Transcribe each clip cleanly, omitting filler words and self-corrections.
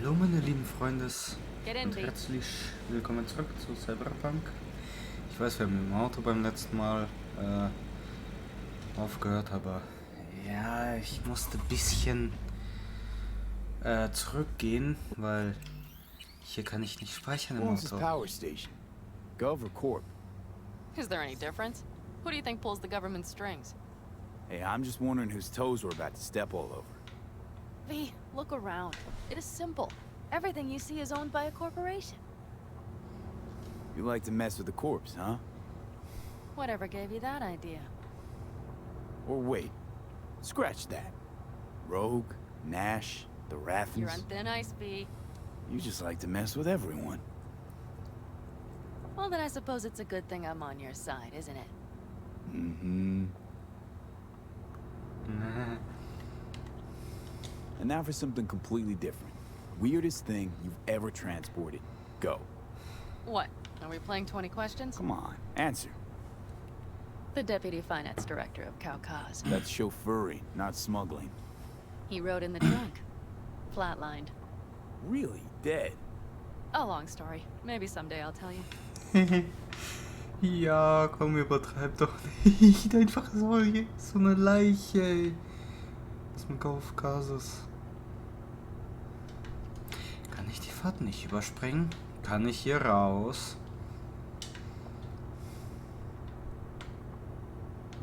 Hallo meine lieben Freunde Get in, und B. herzlich willkommen zurück zu Cyberpunk. Ich weiß, wir haben im Auto beim letzten Mal aufgehört, aber ja, ich musste ein bisschen zurückgehen, weil hier kann ich nicht speichern Who im owns this Auto. power station? Gov or Corp? Is there any difference? Who do you think pulls the government's strings? Hey, I'm just wondering whose toes we're about to step all over. V, look around. It is simple. Everything you see is owned by a corporation. You like to mess with the corpse, huh? Whatever gave you that idea? Or wait, scratch that. Rogue, Nash, the Raffins. You're on thin ice, V. You just like to mess with everyone. Well, then I suppose it's a good thing I'm on your side, isn't it? Mm-hmm. And now for something completely different. Weirdest thing you've ever transported. Go. What? Are we playing 20 questions? Come on, answer. The Deputy Finance Director of Caucase. That's chauffeuring, not smuggling. He rode in the trunk. Flatlined. Really? Dead? A long story. Maybe someday I'll tell you. Ja, komm, übertreib doch nicht. Einfach so eine Leiche, ey. Aus dem Kaukasus. Kann ich die Fahrt nicht überspringen? Kann ich hier raus?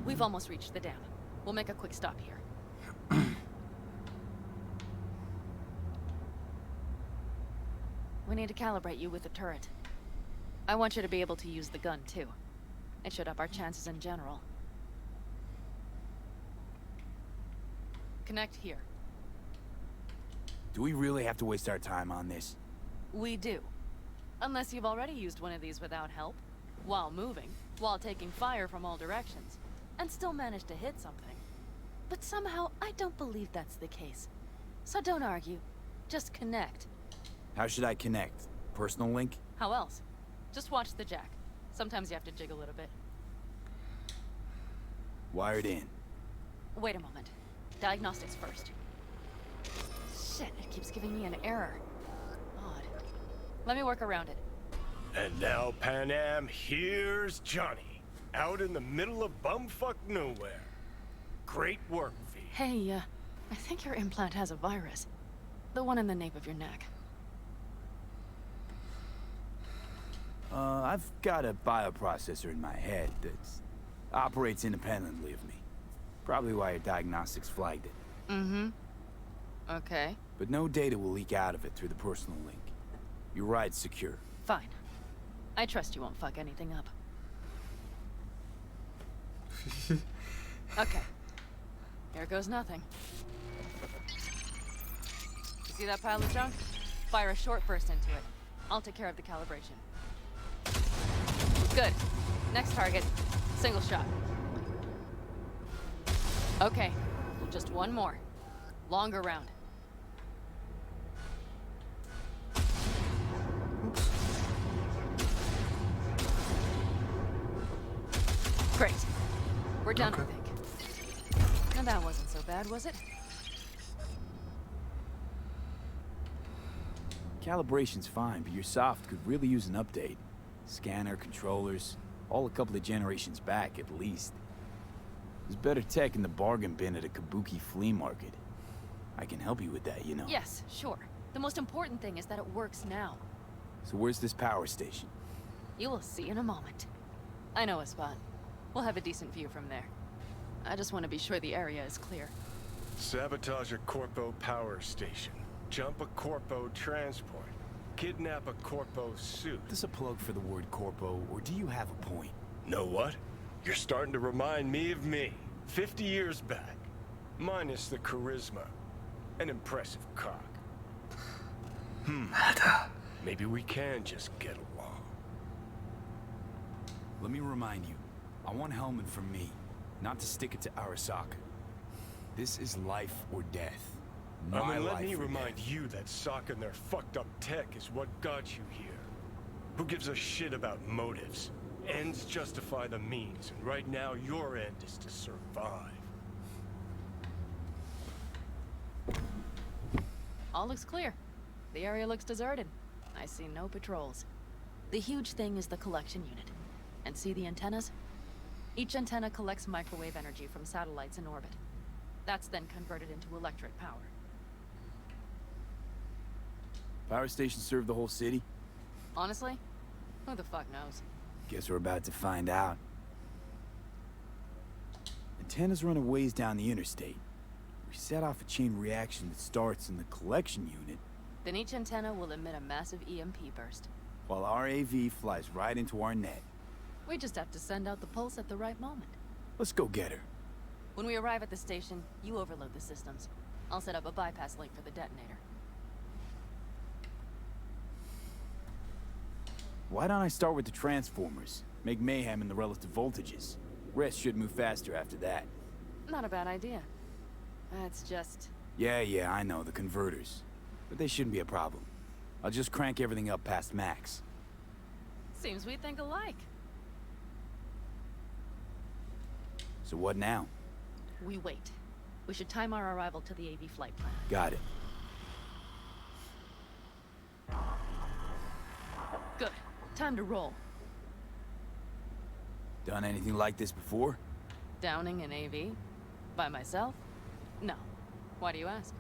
We've almost reached the dam. We'll make a quick stop here. We need to calibrate you with the turret. I want you to be able to use the gun, too. It should up our chances in general. Connect here. Do we really have to waste our time on this? We do. Unless you've already used one of these without help, while moving, while taking fire from all directions, and still managed to hit something. But somehow, I don't believe that's the case. So don't argue. Just connect. How should I connect? Personal link? How else? Just watch the jack. Sometimes you have to jig a little bit. Wired in. Wait a moment. Diagnostics first. Shit, it keeps giving me an error. Odd. Let me work around it. And now, Pan Am, here's Johnny. Out in the middle of bumfuck nowhere. Great work, V. Hey, I think your implant has a virus. The one in the nape of your neck. I've got a bioprocessor in my head that operates independently of me. Probably why your diagnostics flagged it. Mm-hmm. Okay. But no data will leak out of it through the personal link. Your ride's secure. Fine. I trust you won't fuck anything up. Okay. Here goes nothing. You see that pile of junk? Fire a short burst into it. I'll take care of the calibration. Good. Next target. Single shot. Okay. Just one more. Longer round. Great. We're done, Okay. I think. And that wasn't so bad, was it? Calibration's fine, but your soft could really use an update. Scanner, controllers, all a couple of generations back at least. There's better tech in the bargain bin at a kabuki flea market. I can help you with that, you know. Yes, sure. The most important thing is that it works now. So where's this power station? You will see in a moment. I know a spot. We'll have a decent view from there. I just want to be sure the area is clear. Sabotage a Corpo power station. Jump a Corpo transport. Kidnap a Corpo suit. Is this a plug for the word corpo, or do you have a point? Know what? You're starting to remind me of me. 50 years back. Minus the charisma. An impressive cock. Maybe we can just get along. Let me remind you, I want Hellmann from me, not to stick it to Arasaka. This is life or death. My Let life me or remind death. you that Sokka and their fucked up tech is what got you here. Who gives a shit about motives? Ends justify the means, and right now your end is to survive. All looks clear. The area looks deserted. I see no patrols. The huge thing is the collection unit. And see the antennas? Each antenna collects microwave energy from satellites in orbit. That's then converted into electric power. Power stations serve the whole city? Honestly, who the fuck knows? Guess we're about to find out. Antennas run a ways down the interstate. We set off a chain reaction that starts in the collection unit, Then each antenna will emit a massive EMP burst. while our AV flies right into our net. We just have to send out the pulse at the right moment. Let's go get her. When we arrive at the station, you overload the systems. I'll set up a bypass link for the detonator. Why don't I start with the transformers? Make mayhem in the relative voltages. Rest should move faster after that. Not a bad idea. That's just... Yeah, I know, the converters. But they shouldn't be a problem. I'll just crank everything up past max. Seems we think alike. So what now? We wait. We should time our arrival to the AV flight plan. Got it. Good. Time to roll. Done anything like this before? Downing an AV? By myself? No. Why do you ask?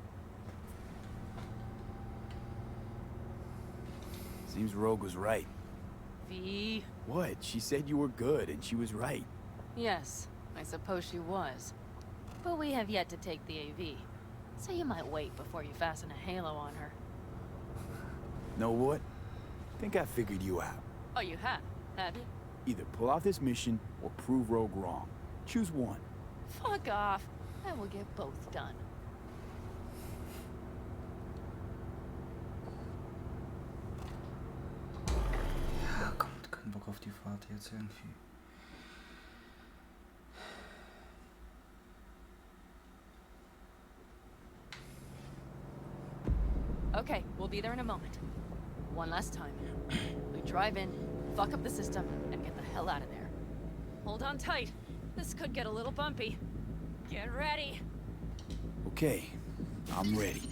Seems Rogue was right. V. What? She said you were good, and she was right. Yes, I suppose she was. But we have yet to take the AV. So you might wait before you fasten a halo on her. Know what? Think I figured you out. Oh, you have you? Either pull off this mission, or prove Rogue wrong. Choose one. Fuck off. I will get both done. Ja, kommt kein Bock auf die Fahrt jetzt irgendwie. Okay, we'll be there in a moment. One last time. We drive in, fuck up the system, and get the hell out of there. Hold on tight. This could get a little bumpy. Get ready. Okay, I'm ready.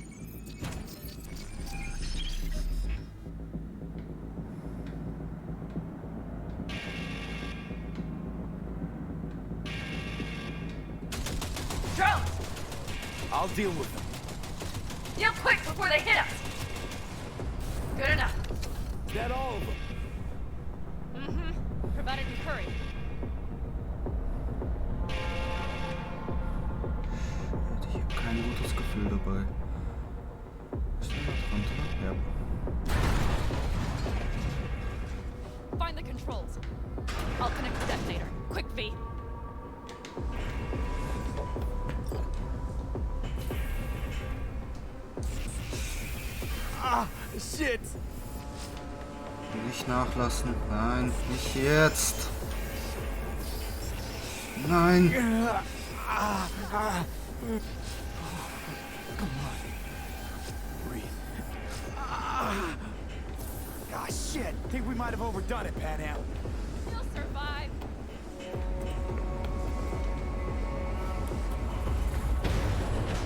Drones! I'll deal with them. Deal quick before they hit us! Good enough. Is that all of them? Mm-hmm. Provided you hurry. Ich habe kein gutes Gefühl dabei. Ist da noch drunter? Ja. Find the controls. I'll connect the detonator. Quick, V. Ah, shit! Nicht nachlassen. Nein, nicht jetzt. Nein. Come on. Breathe. Ah, shit! Think we might have overdone it, Panam. You'll survive.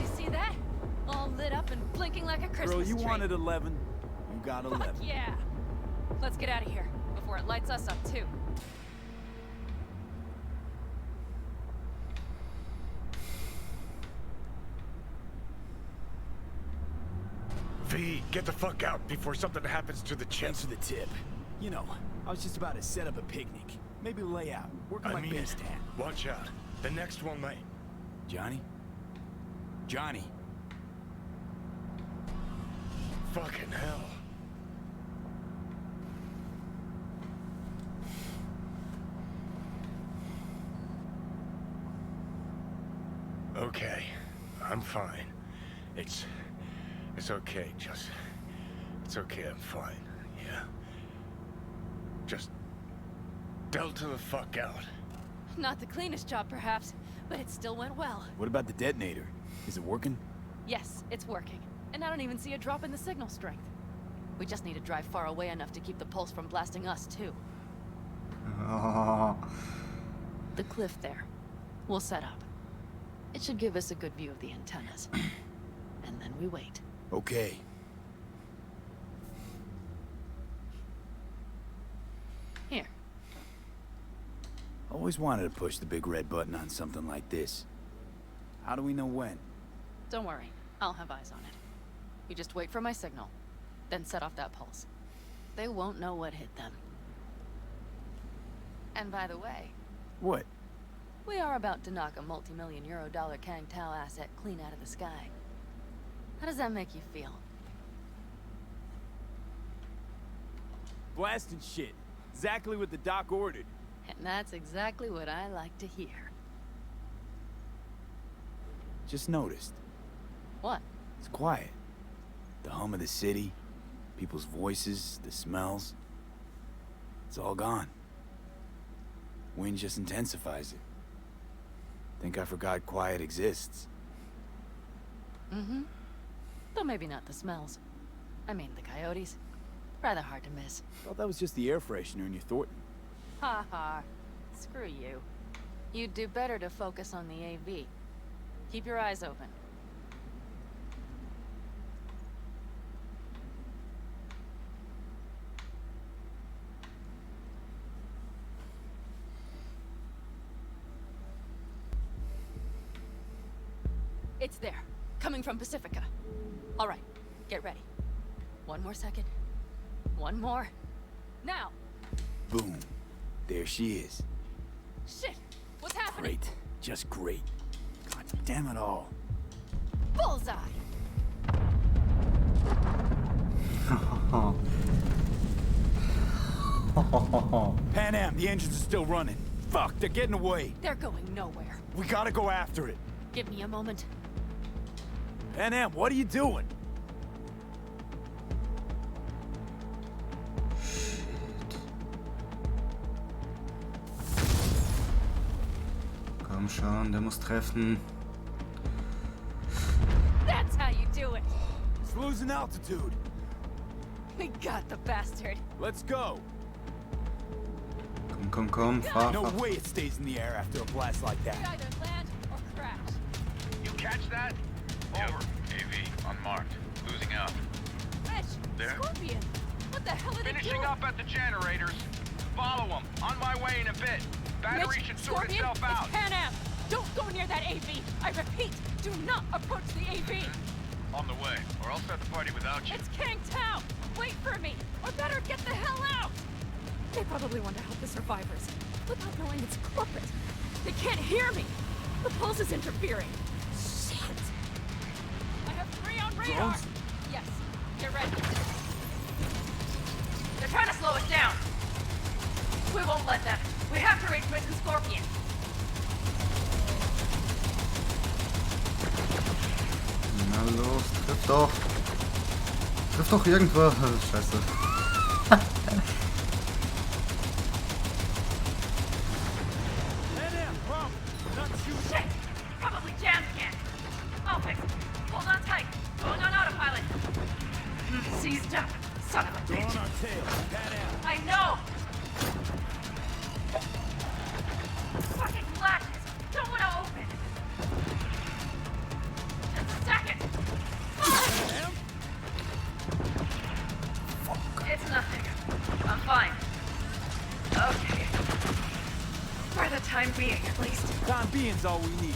You see that? All lit up and blinking like a Christmas Girl, you tree. wanted 11. You got 11. Fuck yeah. Let's get out of here before it lights us up too. V, get the fuck out before something happens to the chip. Thanks for the tip. You know, I was just about to set up a picnic. Maybe lay out. Work on my base stand. Watch out. The next one might. Johnny? Johnny? Fucking hell. Okay, I'm fine. It's okay, it's okay, I'm fine, yeah. Just delta the fuck out. Not the cleanest job, perhaps, but it still went well. What about the detonator? Is it working? Yes, it's working. And I don't even see a drop in the signal strength. We just need to drive far away enough to keep the pulse from blasting us, too. Oh. The cliff there. We'll set up. It should give us a good view of the antennas. And then we wait. Okay. Always wanted to push the big red button on something like this. How do we know when? Don't worry, I'll have eyes on it. You just wait for my signal, then set off that pulse. They won't know what hit them. And by the way, What? we are about to knock a multi-million euro dollar Kang Tao asset clean out of the sky. How does that make you feel? Blasting shit. Exactly what the doc ordered. And that's exactly what I like to hear. Just noticed. What? It's quiet. The hum of the city, people's voices, the smells. It's all gone. Wind just intensifies it. Think I forgot quiet exists. Mm-hmm. Though maybe not the smells. I mean, the coyotes. Rather hard to miss. Thought that was just the air freshener in your Thornton. Ha ha. Screw you. You'd do better to focus on the AV. Keep your eyes open. It's there. Coming from Pacifica. All right. Get ready. One more second. One more. Now! Boom. There she is. Shit! What's happening? Great. Just great. God damn it all. Bullseye! Pan Am, the engines are still running. Fuck, they're getting away. They're going nowhere. We gotta go after it. Give me a moment. Pan Am, what are you doing? Komm schon, der muss treffen. That's how you do it! It's losing altitude. We got the bastard. Let's go. Komm, fahr, No fahr. way it stays in the air after a blast like We that. either land or crash. You catch that? Over. AV, unmarked. Losing out. Rich! There? Scorpion! What the hell are they Finishing doing? up at the generators. Follow them. On my way in a bit. Battery Mitch, should sort Scorpion, itself out. It's Pan Am! Don't go near that AV! I repeat, do not approach the AV! On the way, or I'll start the party without you. It's Kang Tao! Wait for me! Or better get the hell out! They probably want to help the survivors, without knowing it's corporate. They can't hear me! The pulse is interfering. Shit! I have 3 on radar! Drones? Yes, get ready. They're trying to slow us down. We won't let them. We have to reach Mission Scorpion. Na los, triff doch. Triff doch irgendwo. Scheiße. Pan Am, Rum, not shooting. Shit! Probably jammed again. I'll fix it. Hold on tight. Going on autopilot. Seized up. Son of a They're bitch. on our tail. Pan Am. I know! Fucking latches! Don't want to open! Just a second! Pan Am? It's nothing. I'm fine. Okay. For the time being, at least. Time being's all we need.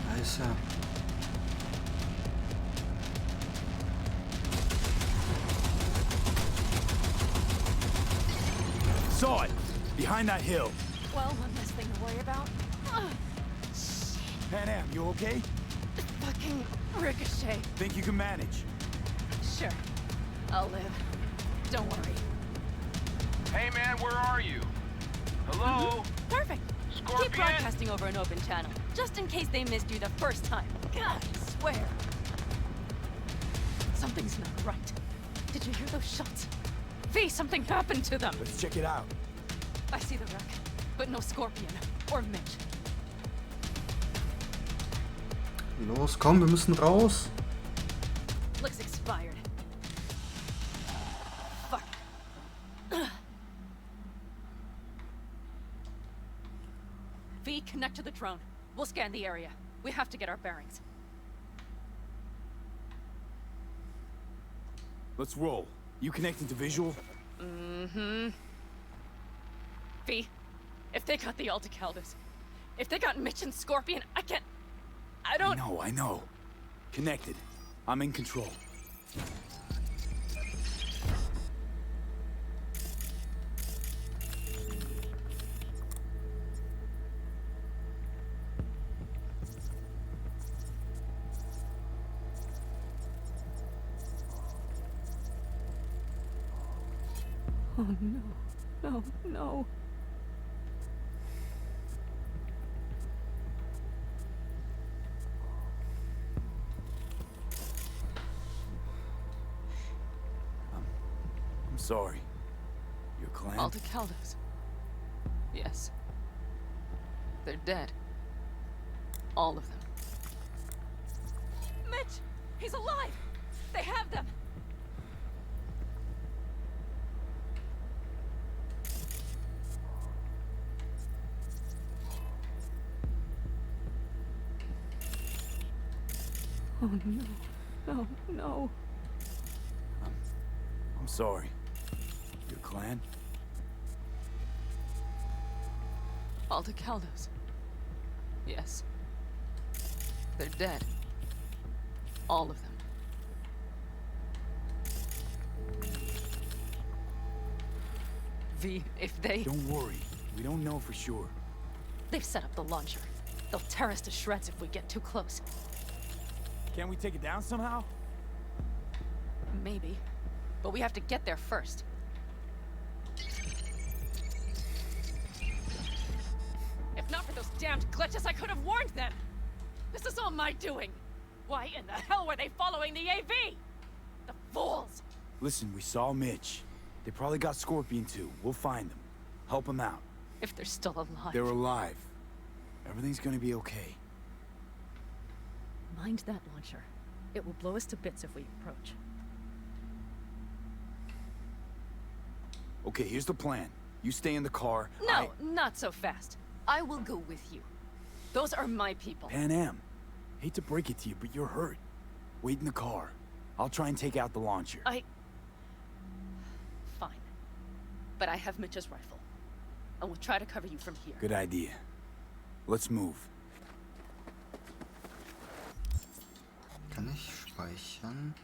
Da ist er. Saw it. Behind that hill. Well, one less thing to worry about. Ugh, Pan Am, you okay? fucking ricochet. Think you can manage? Sure. I'll live. Don't worry. Hey man, where are you? Hello? Perfect. Scorpion? Keep broadcasting over an open channel, just in case they missed you the first time. God, I swear. Something's not right. Did you hear those shots? V, something happened to them. Let's check it out. I see the wreck, but no Scorpion or Mitch. Los, komm, wir müssen raus. Looks expired. V, connect to the drone. We'll scan the area. We have to get our bearings. Let's roll. You connecting to visual? Mm-hmm. V, if they got the Aldecaldos, if they got Mitch and Scorpion, I don't... I know. Connected. I'm in control. Oh no, no. I'm sorry. Your clan? Aldecaldos. Yes. They're dead. All of them. Mitch! He's alive! They have them! Oh no. No. I'm sorry. Your clan? Aldecaldos. Yes. They're dead. All of them. V, if they... Don't worry. We don't know for sure. They've set up the launcher. They'll tear us to shreds if we get too close. Can't we take it down somehow? Maybe. But we have to get there first. If not for those damned glitches, I could have warned them! This is all my doing! Why in the hell were they following the AV? The fools! Listen, we saw Mitch. They probably got Scorpion too. We'll find them. Help them out. If they're still alive. They're alive. Everything's gonna be okay. Mind that launcher. It will blow us to bits if we approach. Okay, here's the plan. You stay in the car. No, not so fast. I will go with you. Those are my people. Pan Am. Hate to break it to you, but you're hurt. Wait in the car. I'll try and take out the launcher. Fine. But I have Mitch's rifle. And we'll try to cover you from here. Good idea. Let's move. Kann ich speichern?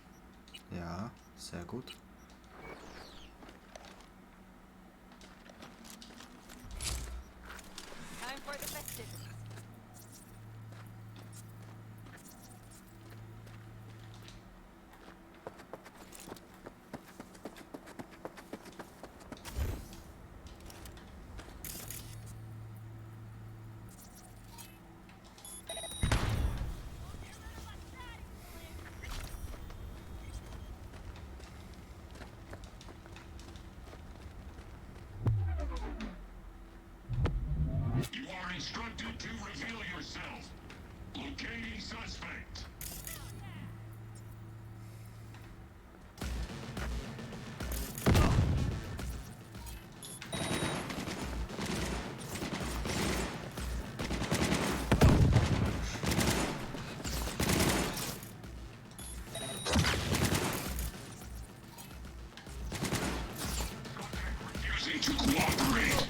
Ja, sehr gut. Time for the festivities. You are instructed to reveal yourself. Locating suspect. Refusing to cooperate.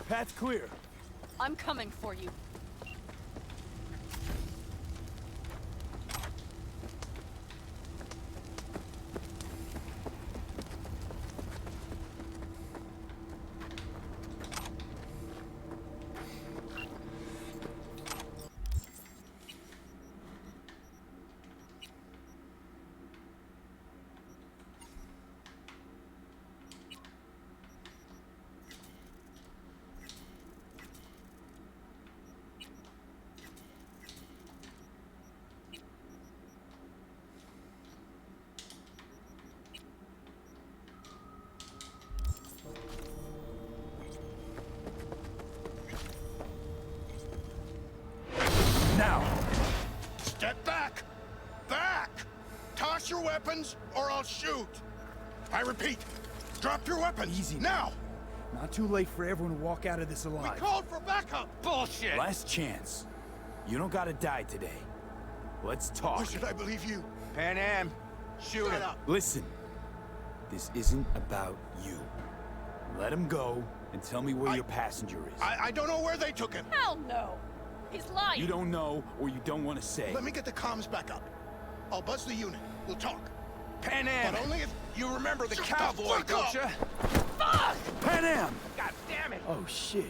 Path's clear. I'm coming for you. Now! Step back! Back! Toss your weapons, or I'll shoot! I repeat, drop your weapons! Easy. Now! Not too late for everyone to walk out of this We alive. called for backup! Bullshit! Last chance. You don't gotta die today. Let's talk. Why should I believe you? Pan Am, shoot Shut him. up! Listen. This isn't about you. Let him go and tell me where your passenger is. I don't know where they took him! Hell no! He's lying! You don't know or you don't want to say. Let me get the comms back up. I'll buzz the unit. We'll talk. Pan Am, But only if... you remember the Shut the cowboy, fuck don't up! you? Fuck! Pan Am! God damn it! Oh, shit.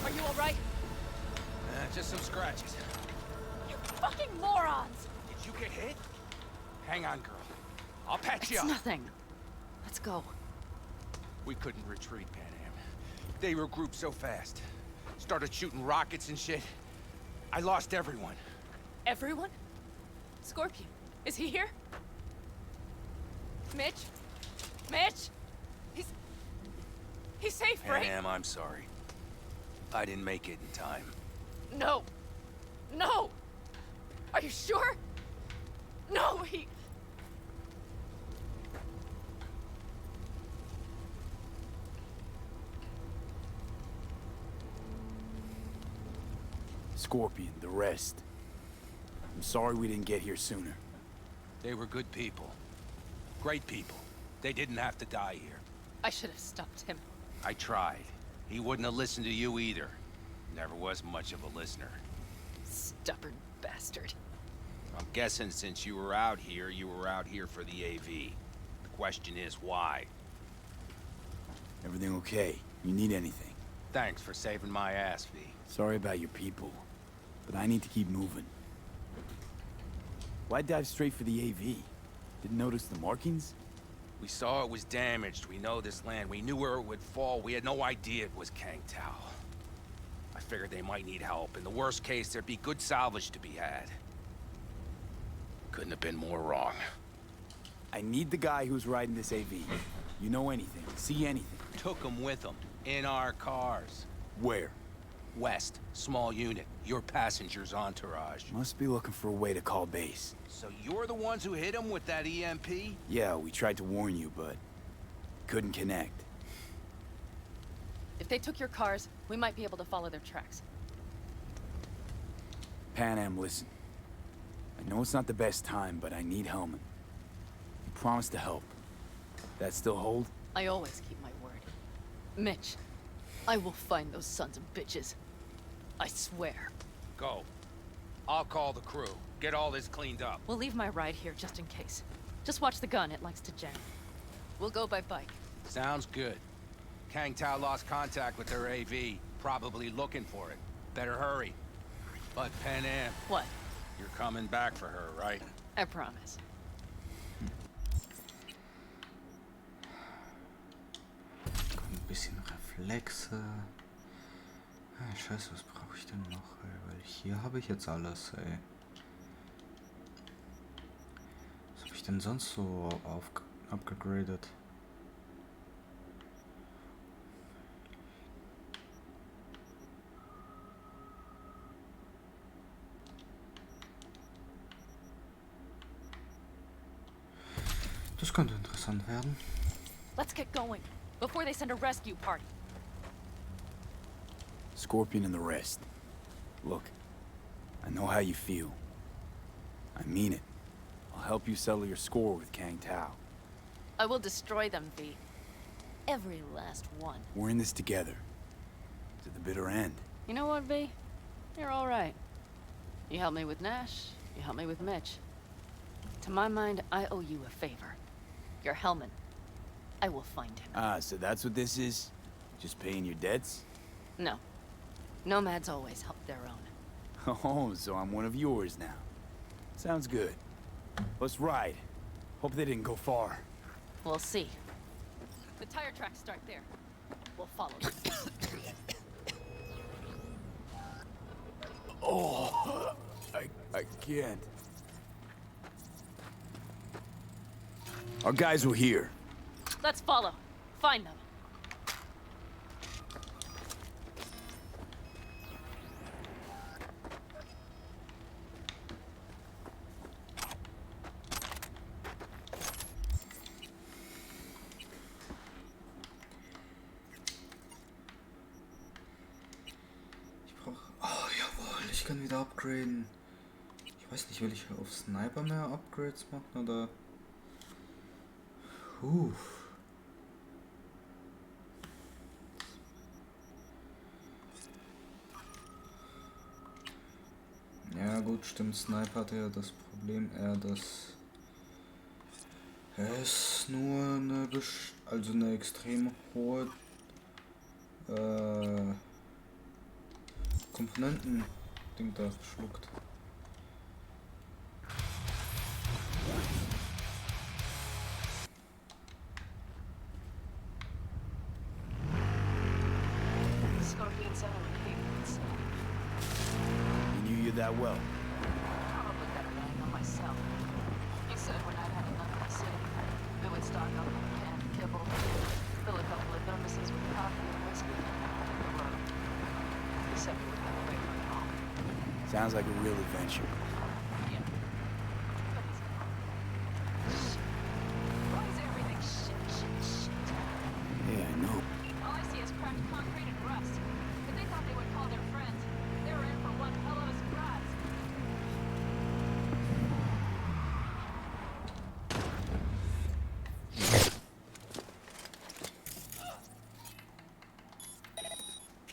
Are you alright? Just some scratches. You fucking morons! Did you get hit? Hang on, girl. I'll patch you It's up. nothing. Let's go. We couldn't retreat, Pan Am. They regrouped so fast. Started shooting rockets and shit. I lost everyone. Everyone? Scorpion, is he here? Mitch? Mitch? He's safe, Pan right? Am, I'm sorry. I didn't make it in time. No. No! Are you sure? No, he... Scorpion, the rest. I'm sorry we didn't get here sooner. They were good people. Great people. They didn't have to die here. I should have stopped him. I tried. He wouldn't have listened to you either. Never was much of a listener. Stubborn bastard. I'm guessing since you were out here for the AV. The question is why? Everything okay? You need anything? Thanks for saving my ass, V. Sorry about your people, but I need to keep moving. Why dive straight for the AV? Didn't notice the markings? We saw it was damaged. We know this land. We knew where it would fall. We had no idea it was Kang Tao. I figured they might need help. In the worst case, there'd be good salvage to be had. Couldn't have been more wrong. I need the guy who's riding this AV. You know anything, see anything. Took them with them. In our cars. Where? West. Small unit. Your passenger's entourage. Must be looking for a way to call base. So you're the ones who hit him with that EMP? Yeah, we tried to warn you, but couldn't connect. If they took your cars, we might be able to follow their tracks. Pan Am, listen. I know it's not the best time, but I need Hellmann. You promised to help. That still hold? I always keep my word. Mitch, I will find those sons of bitches. I swear. Go. I'll call the crew. Get all this cleaned up. We'll leave my ride here just in case. Just watch the gun, it likes to jam. We'll go by bike. Sounds good. Kang Tao lost contact with their AV. Probably looking for it. Better hurry. But Pan Am, What? you're coming back for her, right? I promise. Komm, ein bisschen Reflexe. Ah, scheiße, was brauche ich denn noch? Ey? Weil hier habe ich jetzt alles, ey. Was habe ich denn sonst so abgegradet? Das könnte interessant werden. Let's get going, before they send a rescue party. Scorpion and the rest. Look, I know how you feel. I mean it. I'll help you settle your score with Kang Tao. I will destroy them, V. Every last one. We're in this together. To the bitter end. You know what, V? You're all right. You helped me with Nash. You helped me with Mitch. To my mind, I owe you a favor. You're Hellman. I will find him. Ah, so that's what this is? Just paying your debts? No. Nomads always help their own. Oh, so I'm one of yours now. Sounds good. Let's ride. Hope they didn't go far. We'll see. The tire tracks start there. We'll follow them. Oh, I can't. Our guys were here. Let's follow. Find them. Oh, jawohl, ich kann wieder upgraden. Ich weiß nicht, will ich auf Sniper mehr Upgrades machen oder... Ja gut, stimmt, Sniper hatte ja das Problem eher, dass es nur eine extrem hohe Komponenten-Ding da schluckt. He knew you that well. Probably better than I know myself. He said when I'd had enough of the city, we would stock up on canned kibble, fill a couple of thermoses with coffee and whiskey, and hit the road. He said we would have away from home. Sounds like a real adventure. Yeah. But he's gone. Shit. Why is everything shit? Yeah, I know. All I see is cracked concrete and rust. But they thought they would call their friends. They were in for one hell of a surprise.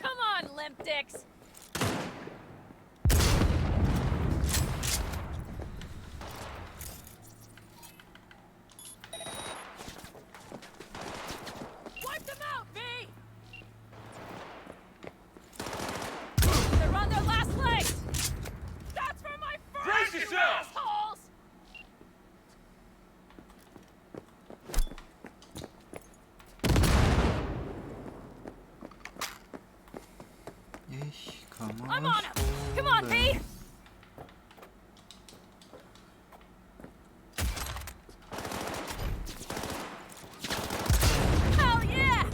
Come on, limp dicks! Wipe them out, V! They're on their last legs! That's for my friends, Brace you yourself! assholes! Ich kann mal I'm on him! Come on, V! Hell yeah!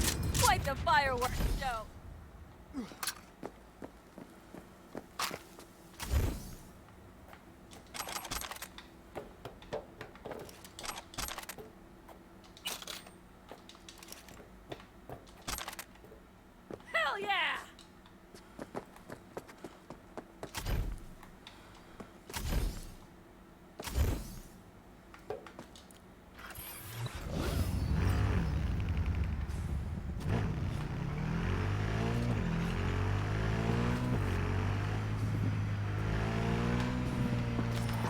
Quite the fireworks show! Hell yeah!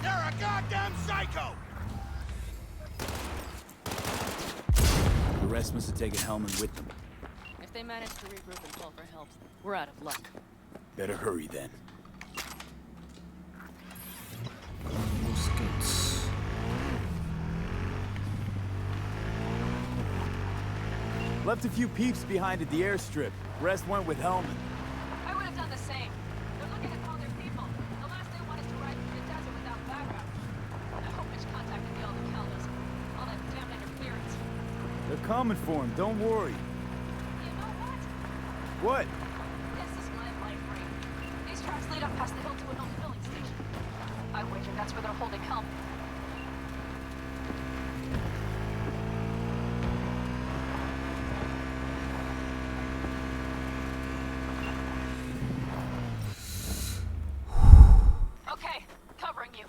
You're a goddamn psycho! The rest must have taken Hellman with them. If they manage to regroup and call for help, we're out of luck. Better hurry then. Los geht's. Left a few peeps behind at the airstrip. Rest went with Hellman. I would have done the same. They're looking to call their people. The last they want is to ride through the desert without backup. I hope Mitch contacted the other Caldas. All that damn interference. They're coming for him, don't worry. You know what? What? This is my life ring. These tracks lead up past the hill to an old filling station. I wager that's where they're holding Helm. Okay, covering you.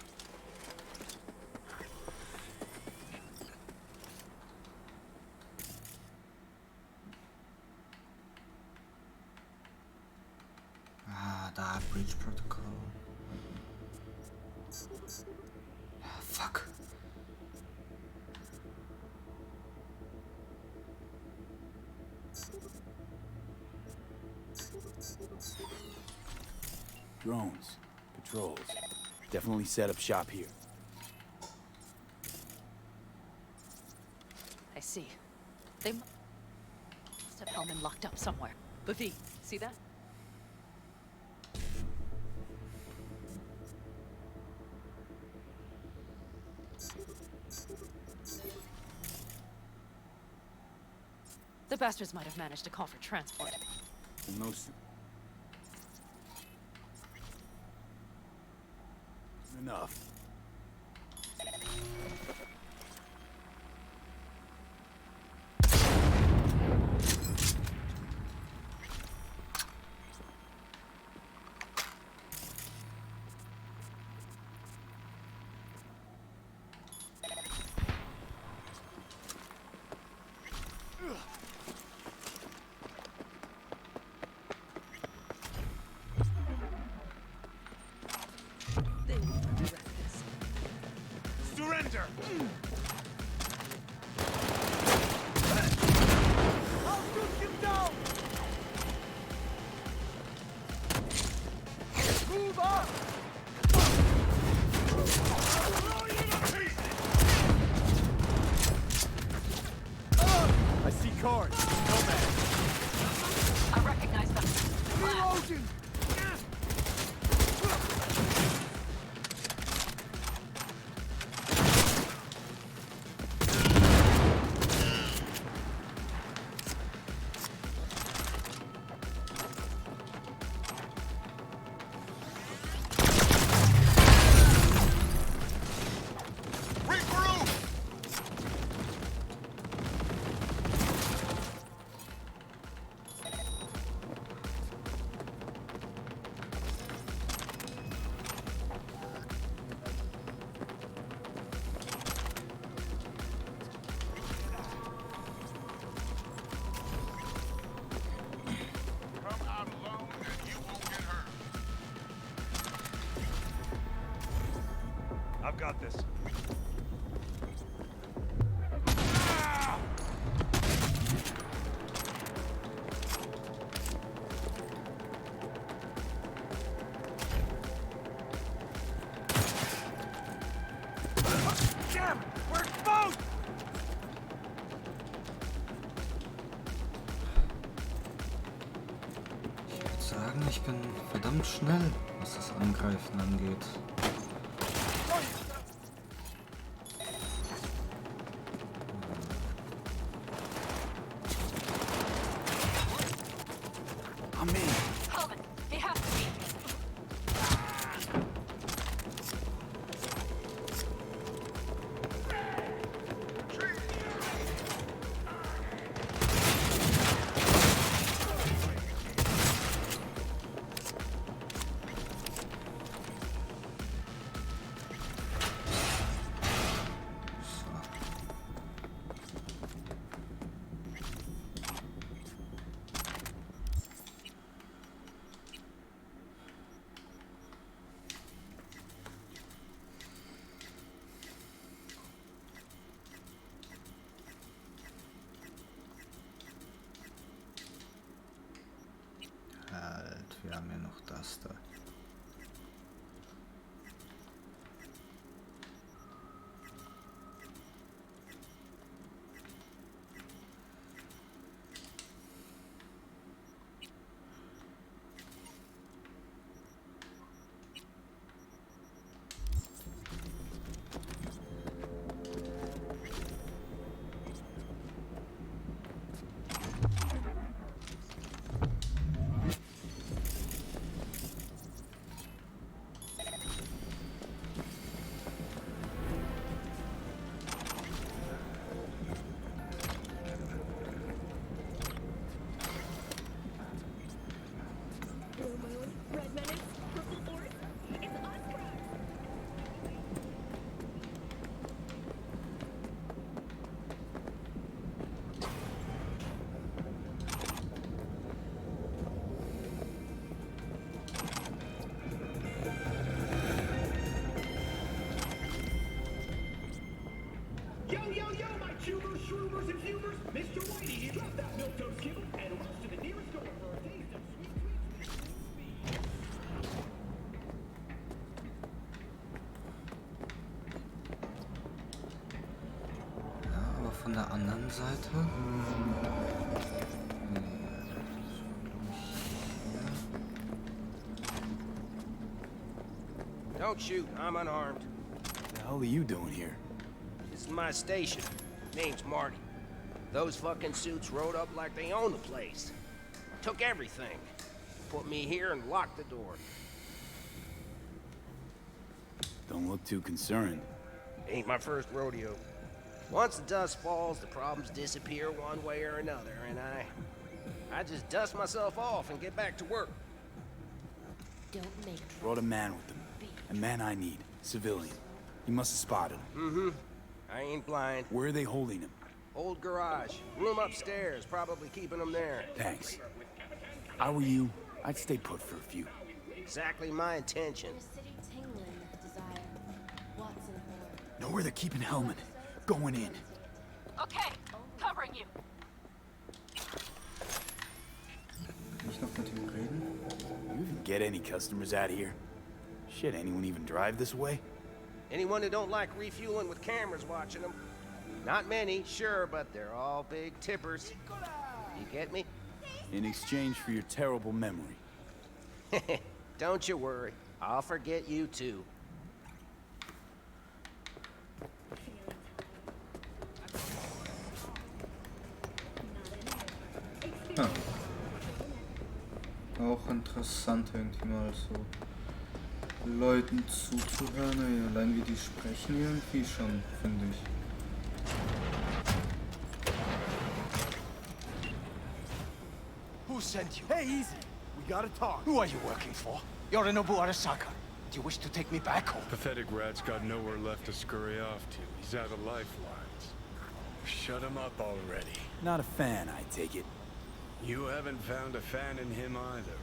Breach protocol. Fuck. Drones, patrols. Definitely set up shop here. I see. They must have Hellmann locked up somewhere. But V, see that? The bastards might have managed to call for transport. Most... Enough. They will regret this. Surrender! I'll shoot you down! Move up! I see cars. Nomad. I recognize them. Reloading! Regroup! Come out alone and you won't get hurt. I've got this. Damn! We're exposed! Ich würde sagen, ich bin verdammt schnell, was das Angreifen angeht. I'm in. Hellmann, he has to be. Halt, wir haben ja noch das da. Yo, yo, my tubers, shroomers, and fumers! Mr. Whitey, he dropped that milk-toast kibble and rushed to the nearest store for a taste of sweet, sweet, sweet. Ja, aber von der anderen Seite. Don't shoot, I'm unarmed. What the hell are you doing here? This is my station. Name's Marty. Those fucking suits rode up like they own the place. Took everything. Put me here and locked the door. Don't look too concerned. Ain't my first rodeo. Once the dust falls, the problems disappear one way or another, and I just dust myself off and get back to work. Don't make Brought a man with them. A man I need. Civilian. He must have spotted him. Mm-hmm. I ain't blind. Where are they holding him? Old garage. Room upstairs. Probably keeping him there. Thanks. If I were you, I'd stay put for a few. Exactly my intention. city tingling with desire. Watson Horde. Know where they're keeping Hellmann. Going in. Okay, covering you. Kann ich noch mit ihm reden? You even get any customers out here? Shit, anyone even drive this way? Anyone who don't like refueling with cameras watching them. Not many, sure, but they're all big tippers. You get me? In exchange for your terrible memory. Don't you worry. I'll forget you too. Ja. Auch interessant irgendwie mal so Leuten zuzuhören, allein wie die sprechen irgendwie schon, finde ich. Who sent you? Hey, easy. We gotta talk. Who are you working for? Yorinobu Arasaka. Do you wish to take me back home? Pathetic rat's got nowhere left to scurry off to. He's out of lifelines. Shut him up already. Not a fan, I take it. You haven't found a fan in him either.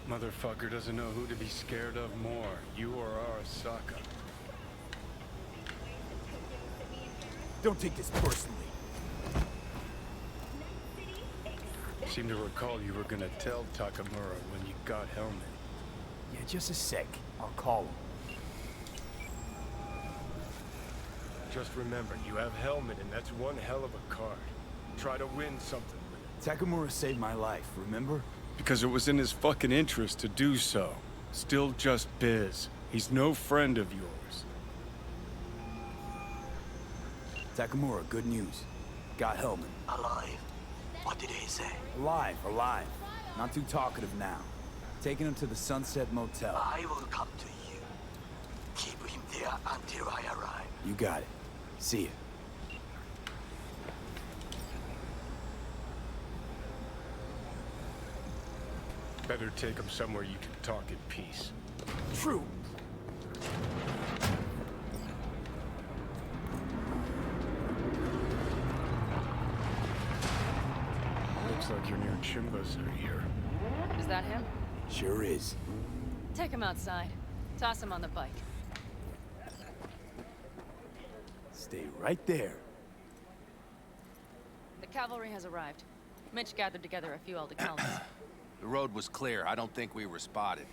Motherfucker doesn't know who to be scared of more, you or Arasaka. Don't take this personally. Seem to recall you were gonna tell Takamura when you got Hellman. Yeah, just a sec. I'll call him. Just remember, you have Hellman, and that's one hell of a card. Try to win something with it. Takamura saved my life, remember? Because it was in his fucking interest to do so. Still just biz. He's no friend of yours. Takamura, good news. Got Hellman. Alive. What did he say? Alive, alive. Not too talkative now. Taking him to the Sunset Motel. I will come to you. Keep him there until I arrive. You got it. See ya. Better take him somewhere you can talk in peace. True. Looks like you're near Chimbasa here. Is that him? Sure is. Take him outside. Toss him on the bike. Stay right there. The cavalry has arrived. Mitch gathered together a few Aldecaldos. The road was clear. I don't think we were spotted.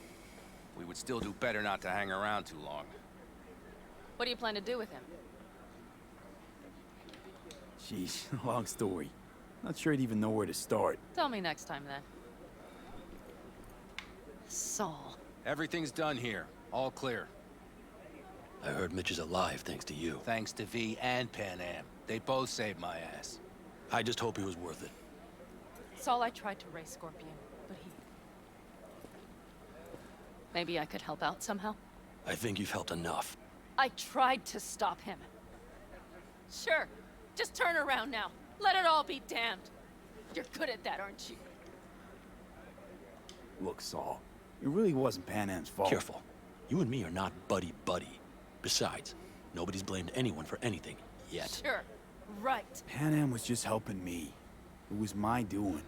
We would still do better not to hang around too long. What do you plan to do with him? Jeez, long story. Not sure I'd even know where to start. Tell me next time, then. Saul. Everything's done here. All clear. I heard Mitch is alive thanks to you. Thanks to V and Pan Am. They both saved my ass. I just hope he was worth it. Saul, I tried to raise Scorpion, but he... Maybe I could help out somehow? I think you've helped enough. I tried to stop him. Sure. Just turn around now. Let it all be damned. You're good at that, aren't you? Look, Saul. It really wasn't Pan Am's fault. Careful. You and me are not buddy-buddy. Besides, nobody's blamed anyone for anything, yet. Sure. Right. Pan Am was just helping me. It was my doing.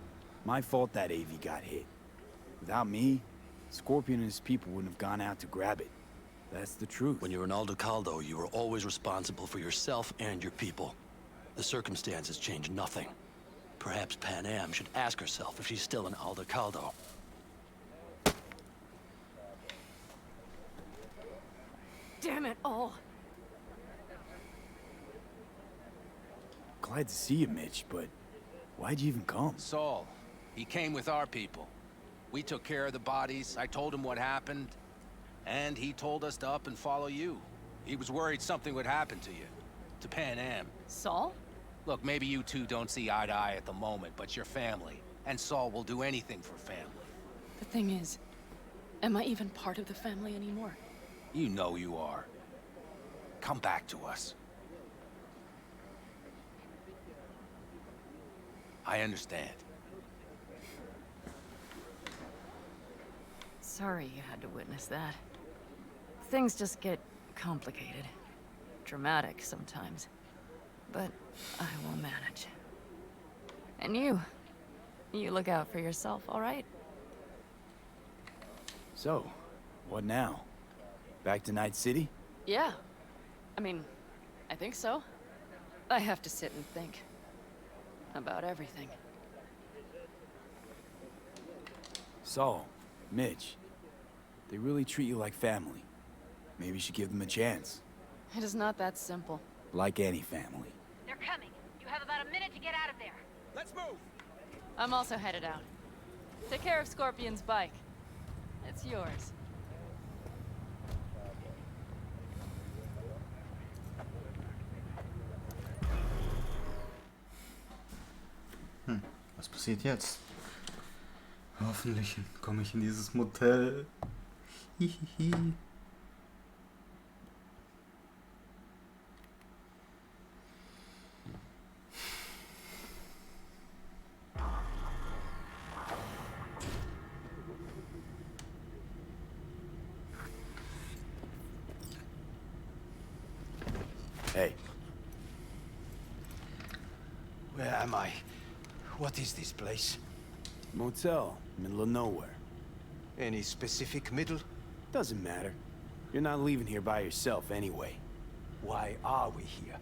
My fault that AV got hit. Without me, Scorpion and his people wouldn't have gone out to grab it. That's the truth. When you're an Aldecaldo, you are always responsible for yourself and your people. The circumstances change nothing. Perhaps Pan Am should ask herself if she's still an Aldecaldo. Damn it all. Glad to see you, Mitch, but why'd you even come? Saul, he came with our people. We took care of the bodies, I told him what happened, and he told us to up and follow you. He was worried something would happen to you. To Pan Am. Saul? Look, maybe you two don't see eye to eye at the moment, but you're family. And Saul will do anything for family. The thing is, am I even part of the family anymore? You know you are. Come back to us. I understand. Sorry you had to witness that. Things just get complicated. Dramatic sometimes. But I will manage. And you look out for yourself, all right? So, what now? Back to Night City? Yeah. I mean, I think so. I have to sit and think. About everything. Saul, Mitch, they really treat you like family. Maybe you should give them a chance. It is not that simple. Like any family. They're coming. You have about a minute to get out of there. Let's move! I'm also headed out. Take care of Scorpion's bike. It's yours. Was passiert jetzt? Hoffentlich komme ich in dieses Motel. Hihihi. Hey. Where am I? What is this place? Motel, middle of nowhere. Any specific middle? Doesn't matter. You're not leaving here by yourself anyway. Why are we here?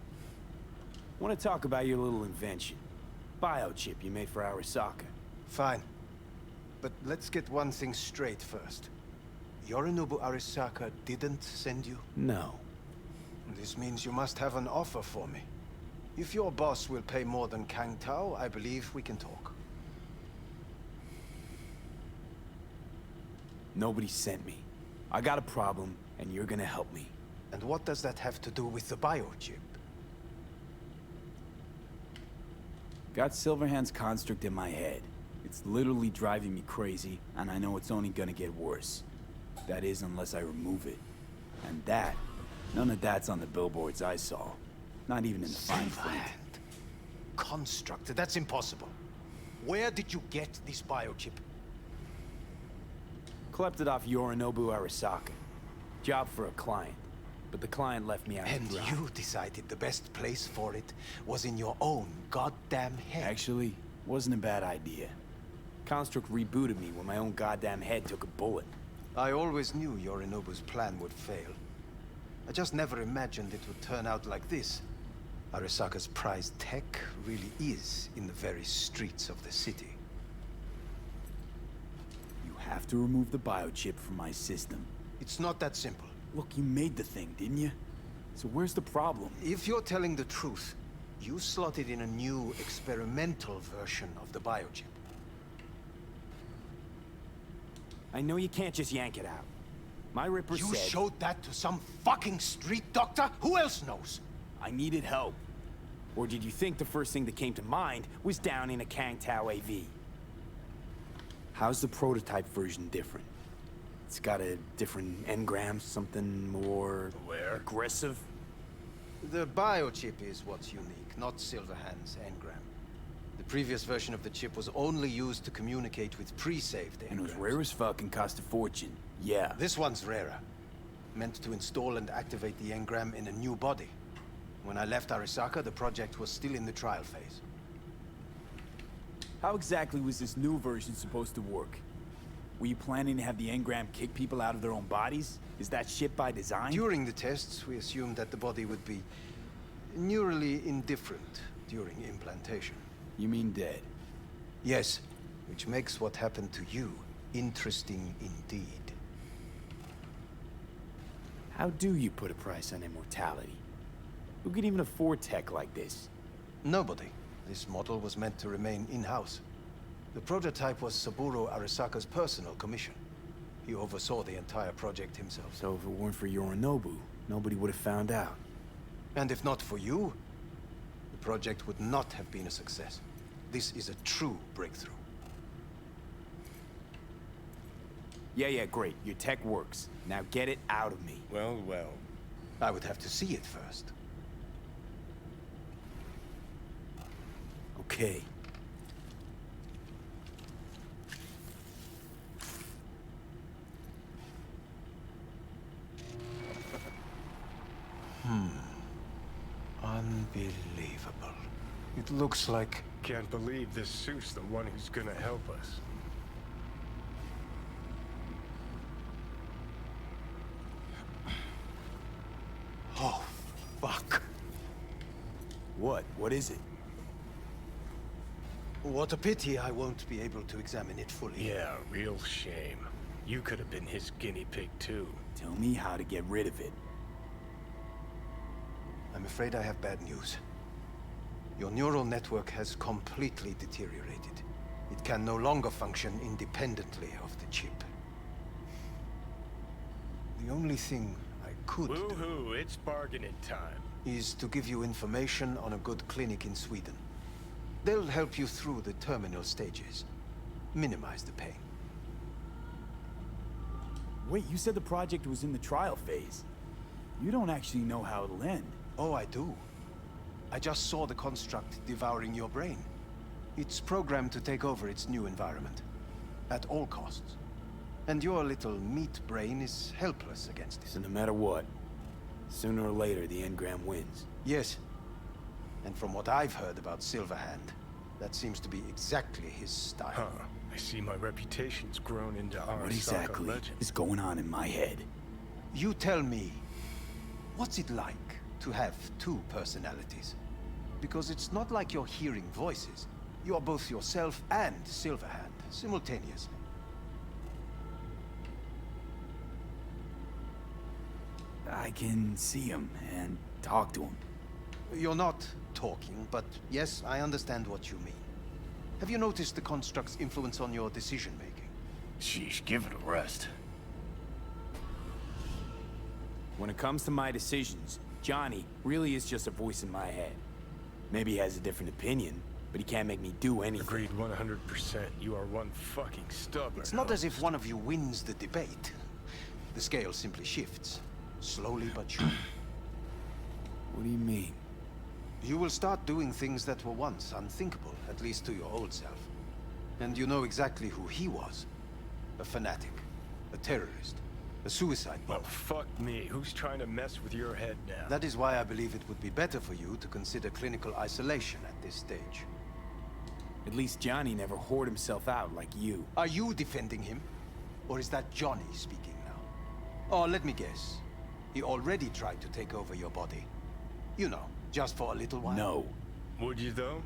Want to talk about your little invention. Biochip you made for Arasaka. Fine. But let's get one thing straight first. Yorinobu Arasaka didn't send you? No. This means you must have an offer for me. If your boss will pay more than Kang Tao, I believe we can talk. Nobody sent me. I got a problem, and you're gonna help me. And what does that have to do with the biochip? Got Silverhand's construct in my head. It's literally driving me crazy, and I know it's only gonna get worse. That is, unless I remove it. And that, none of that's on the billboards I saw. Not even in the fine print. Silverhand. Construct? That's impossible. Where did you get this biochip? Klept it off Yorinobu Arasaka. Job for a client. But the client left me out And to dry. you decided the best place for it was in your own goddamn head. Actually, wasn't a bad idea. Construct rebooted me when my own goddamn head took a bullet. I always knew Yorinobu's plan would fail. I just never imagined it would turn out like this. Arasaka's prized tech really is in the very streets of the city. You have to remove the biochip from my system. It's not that simple. Look, you made the thing, didn't you? So where's the problem? If you're telling the truth, you slotted in a new experimental version of the biochip. I know you can't just yank it out. My Ripper You said... showed that to some fucking street doctor? Who else knows? I needed help. Or did you think the first thing that came to mind was down in a Kang Tao AV? How's the prototype version different? It's got a different engram, something more... aggressive? The biochip is what's unique, not Silverhand's engram. The previous version of the chip was only used to communicate with pre-saved engrams. And it was rare as fuck and cost a fortune. Yeah. This one's rarer. Meant to install and activate the engram in a new body. When I left Arasaka, the project was still in the trial phase. How exactly was this new version supposed to work? Were you planning to have the engram kick people out of their own bodies? Is that shit by design? During the tests, we assumed that the body would be neurally indifferent during implantation. You mean dead? Yes, which makes what happened to you interesting indeed. How do you put a price on immortality? Who could even afford tech like this? Nobody. This model was meant to remain in-house. The prototype was Saburo Arasaka's personal commission. He oversaw the entire project himself. So if it weren't for Yorinobu, nobody would have found out. And if not for you, the project would not have been a success. This is a true breakthrough. Yeah, great. Your tech works. Now get it out of me. Well. I would have to see it first. Okay. Unbelievable. It looks like... Can't believe this suit's the one who's gonna help us. Oh, fuck. What? What is it? What a pity I won't be able to examine it fully. Yeah, real shame. You could have been his guinea pig too. Tell me how to get rid of it. I'm afraid I have bad news. Your neural network has completely deteriorated. It can no longer function independently of the chip. The only thing I could do Woohoo, it's bargaining time. is to give you information on a good clinic in Sweden. They'll help you through the terminal stages. Minimize the pain. Wait, you said the project was in the trial phase. You don't actually know how it'll end. Oh, I do. I just saw the construct devouring your brain. It's programmed to take over its new environment. At all costs. And your little meat brain is helpless against it. So no matter what, sooner or later the engram wins. Yes. And from what I've heard about Silverhand, that seems to be exactly his style. Huh. I see my reputation's grown into Arasaka What exactly legend. is going on in my head? You tell me, what's it like to have two personalities? Because it's not like you're hearing voices. You're both yourself and Silverhand, simultaneously. I can see him and talk to him. You're not talking, but yes, I understand what you mean. Have you noticed the construct's influence on your decision-making? Sheesh, give it a rest. When it comes to my decisions, Johnny really is just a voice in my head. Maybe he has a different opinion, but he can't make me do anything. Agreed 100%. You are one fucking stubborn. It's not as if one of you wins the debate. The scale simply shifts, slowly but surely. What do you mean? You will start doing things that were once unthinkable, at least to your old self. And you know exactly who he was. A fanatic, a terrorist, a suicide bomber. Well, fuck me. Who's trying to mess with your head now? That is why I believe it would be better for you to consider clinical isolation at this stage. At least Johnny never whored himself out like you. Are you defending him? Or is that Johnny speaking now? Oh, let me guess. He already tried to take over your body. You know, just for a little while. No. Would you, though?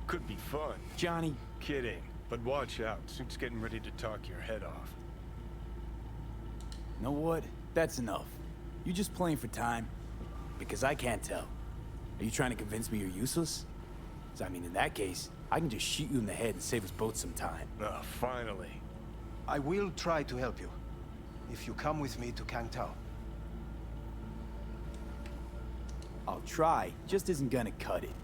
Could be fun. Johnny. Kidding. But watch out. Suit's getting ready to talk your head off. Know what? That's enough. You just playing for time? Because I can't tell. Are you trying to convince me you're useless? 'Cause I mean, in that case, I can just shoot you in the head and save us both some time. Ah, finally. I will try to help you. If you come with me to Kangtao. I'll try, just isn't gonna cut it.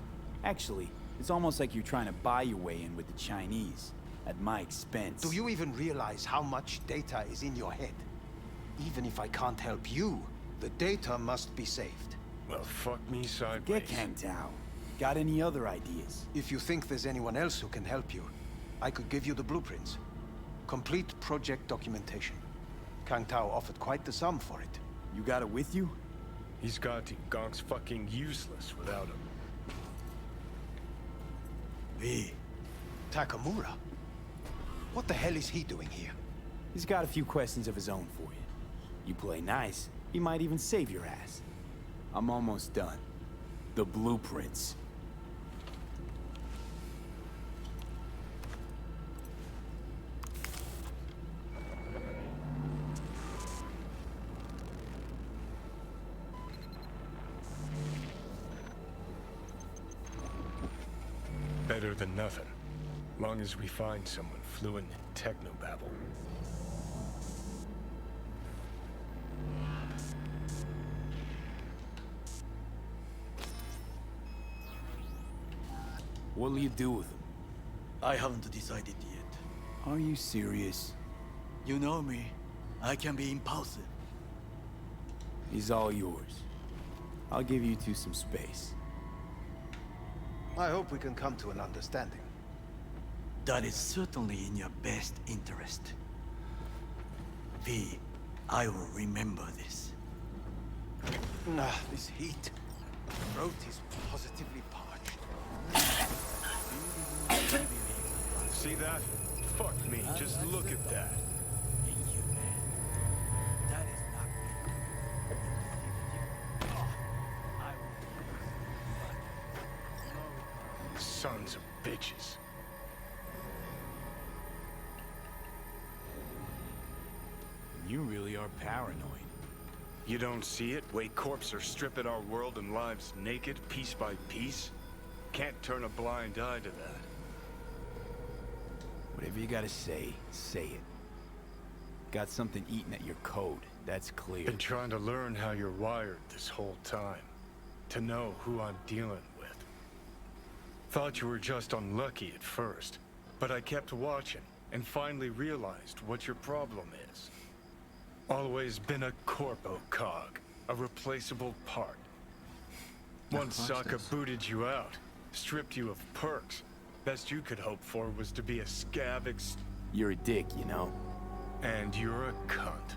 Actually, it's almost like you're trying to buy your way in with the Chinese, at my expense. Do you even realize how much data is in your head? Even if I can't help you, the data must be saved. Well, fuck me sideways. Get Kangtao. Got any other ideas? If you think there's anyone else who can help you, I could give you the blueprints. Complete project documentation. Kangtao offered quite the sum for it. You got it with you? He's got to. Gonk's fucking useless without him. Takamura? What the hell is he doing here? He's got a few questions of his own for you. You play nice, he might even save your ass. I'm almost done. The blueprints. Better than nothing. Long as we find someone fluent in technobabble. What'll you do with him? I haven't decided yet. Are you serious? You know me. I can be impulsive. He's all yours. I'll give you two some space. I hope we can come to an understanding. That is certainly in your best interest. V, I will remember this. This heat. My throat is positively parched. See that? Fuck me, just look at that. That is not Sons of bitches. You really are paranoid. You don't see it? Way corps are stripping our world and lives naked, piece by piece? Can't turn a blind eye to that. Whatever you gotta say, say it. Got something eating at your code, that's clear. Been trying to learn how you're wired this whole time. To know who I'm dealing with. Thought you were just unlucky at first, but I kept watching and finally realized what your problem is. Always been a corpo cog, a replaceable part. Once Saka booted you out, stripped you of perks, best you could hope for was to be a scab You're a dick, you know. And you're a cunt.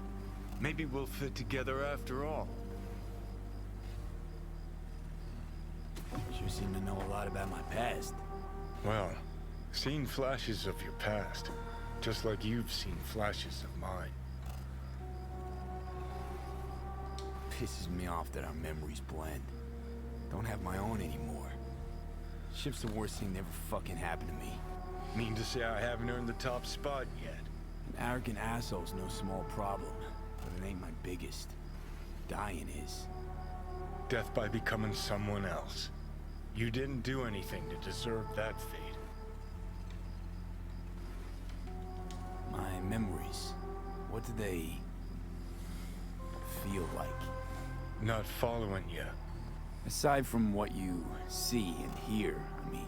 Maybe we'll fit together after all. Sure seem to know a lot about my past. Well, seen flashes of your past, just like you've seen flashes of mine. Pisses me off that our memories blend. Don't have my own anymore. Ship's the worst thing that ever fucking happened to me. Mean to say I haven't earned the top spot yet? An arrogant asshole's no small problem, but it ain't my biggest. Dying is. Death by becoming someone else. You didn't do anything to deserve that fate. My memories, what do they feel like? Not following you. Aside from what you see and hear, I mean,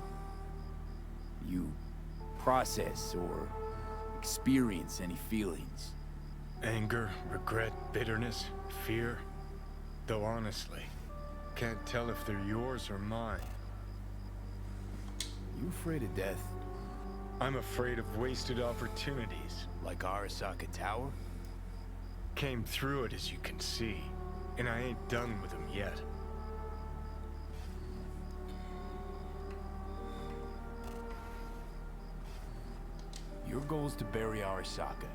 you process or experience any feelings? Anger, regret, bitterness, fear? Though honestly, can't tell if they're yours or mine. You afraid of death? I'm afraid of wasted opportunities. Like Arasaka Tower? Came through it, as you can see, and I ain't done with them yet. Your goal's to bury Arasaka,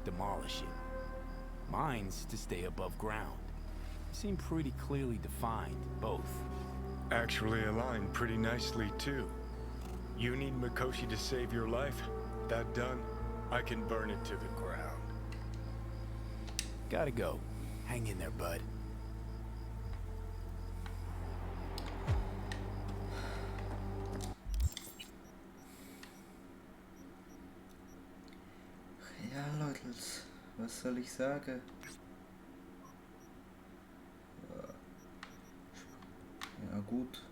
demolish it. Mine's to stay above ground. Seem pretty clearly defined, both. Actually aligned pretty nicely, too. You need Mikoshi to save your life? That done, I can burn it to the ground. Gotta go. Hang in there, bud. Ja, Leute, was soll ich sagen? Ja gut.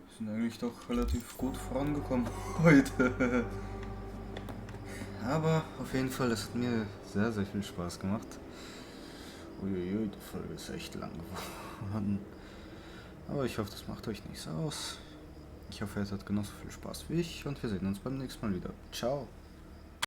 Wir sind eigentlich doch relativ gut vorangekommen heute. Aber auf jeden Fall, es hat mir sehr, sehr viel Spaß gemacht. Uiuiui, die Folge ist echt lang geworden. Aber ich hoffe, das macht euch nichts aus. Ich hoffe, ihr hattet genauso viel Spaß wie ich und wir sehen uns beim nächsten Mal wieder. Ciao.